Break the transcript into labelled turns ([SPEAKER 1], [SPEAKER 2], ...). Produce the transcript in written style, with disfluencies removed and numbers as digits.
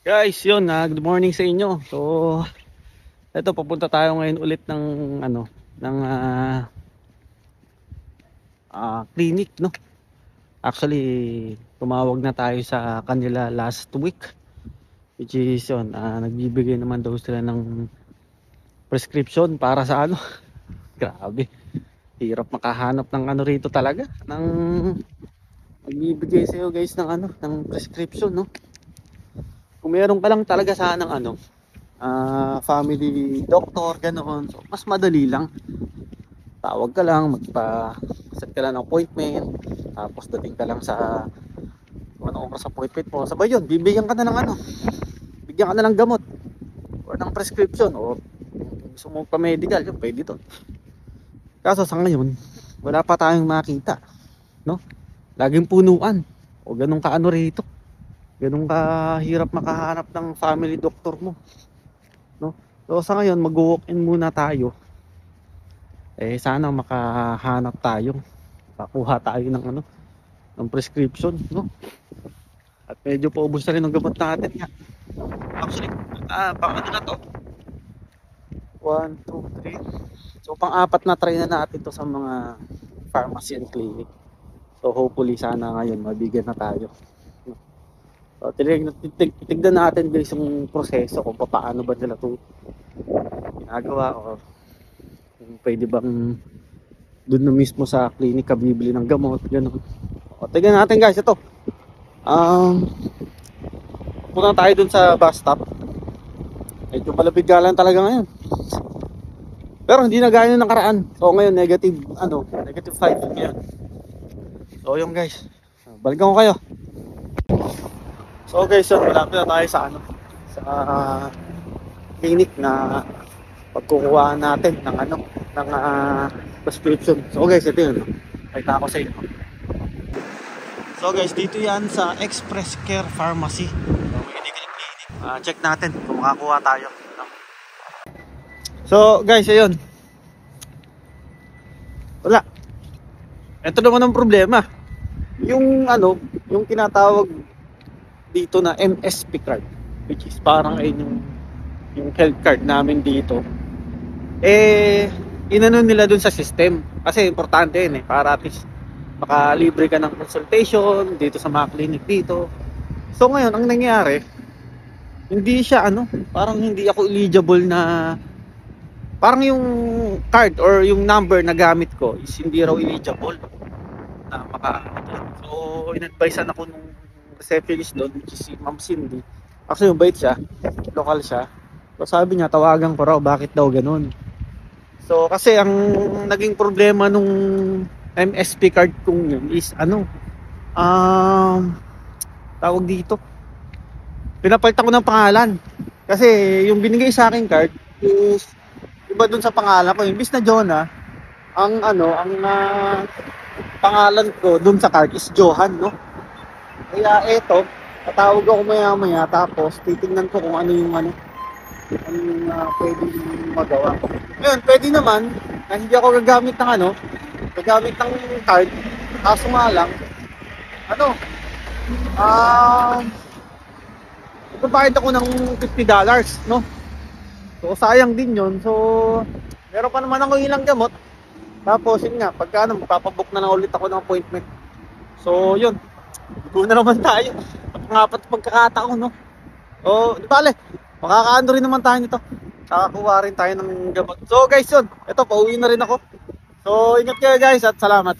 [SPEAKER 1] Guys, yun, good morning sa inyo. So, eto papunta tayo ngayon ulit ng ng clinic, no. Actually, tumawag na tayo sa kanila last week, which is yun, nagbibigay naman daw sila ng prescription para sa grabe. Hirap makahanap ng rito talaga, ng magbibigay sa iyo guys ng ng prescription, no. Kung meron ka lang talaga sana ng family doctor, ganoon. So, mas madali lang. Tawag ka lang, magpa-set ka lang ng appointment, tapos dating ka lang sa kung anong oras appointment mo. Sabay yun, bibigyan ka na ng bigyan ka na ng gamot or ng prescription o gusto mo pa medical, yun, pwede to. Kaso sa ngayon, wala pa tayong makita, no? Laging punuan o ganun ka rito. Ganun ka hirap makahanap ng family doctor mo, no? So sa ngayon, mag-walk-in muna tayo. Sana makahanap tayo, pakuha tayo ng ng prescription, no? At medyo paubos na rin ng gamot natin nga. Actually, pang na to? 1, 2, 3. So pang-apat na try na natin to sa mga pharmacy and clinic. So hopefully sana ngayon mabigyan na tayo. So tignan natin guys yung proseso kung paano ba nila to ginagawa o kung pwede bang doon na mismo sa clinic ka bibili ng gamot, gano'n. O, tignan natin guys, ito. Punta tayo dun sa bus stop. Medyo malapit nga lang talaga ngayon. Pero hindi na gaya ng nakaraan. So ngayon, negative 5 ngayon. So yun guys, balikan ko kayo. So guys, malapit na tayo sa sa clinic na pagkukuha natin ng ng prescription. So guys, ito yun. Pakita ko sa inyo. So guys, dito yan sa Express Care Pharmacy. So, medical clinic. Check natin kung makakuha tayo. So guys, ayun. Wala. Ito naman ang problema. Yung yung tinatawag dito na MSP card, which is parang yung health card namin dito. Inano nila dun sa system. Kasi importante yun para at least makalibre ka ng consultation dito sa mga clinic dito. So ngayon, ang nangyari, hindi siya parang hindi ako eligible na, parang yung card or yung number na gamit ko is hindi raw eligible na So in-advisean ako nung receptionist doon, which is si Ma'am Cindy. Actually yung bait siya, local siya. So sabi niya, tawagan ko raw bakit daw ganun. So kasi ang naging problema nung MSP card kong yun is tawag dito, pinapalitan ko ng pangalan. Kasi yung binigay sa akin card is iba dun sa pangalan ko. Imbis na Jonah, ang pangalan ko dun sa card is Johan, no? Kaya eto, tatawag ako maya-maya, tapos titingnan ko kung ano yung pwede magawa. Ngayon, pwede naman na hindi ako gagamit ng gagamit ng card. Kaso nga lang, magbabayad ako ng $50, no? So, sayang din yun. So, meron pa naman ako ilang gamot. Tapos, yun nga, pagka magpapabook na lang ulit ako ng appointment. So, yun. Ikaw na naman tayo. Pangapat pagkakataon, no? O, di bale, makakaano rin naman tayo nito. Kakakuha rin tayo ng gamot. So, guys, yun. Ito, pauwi na rin ako. So, ingat kayo guys at salamat.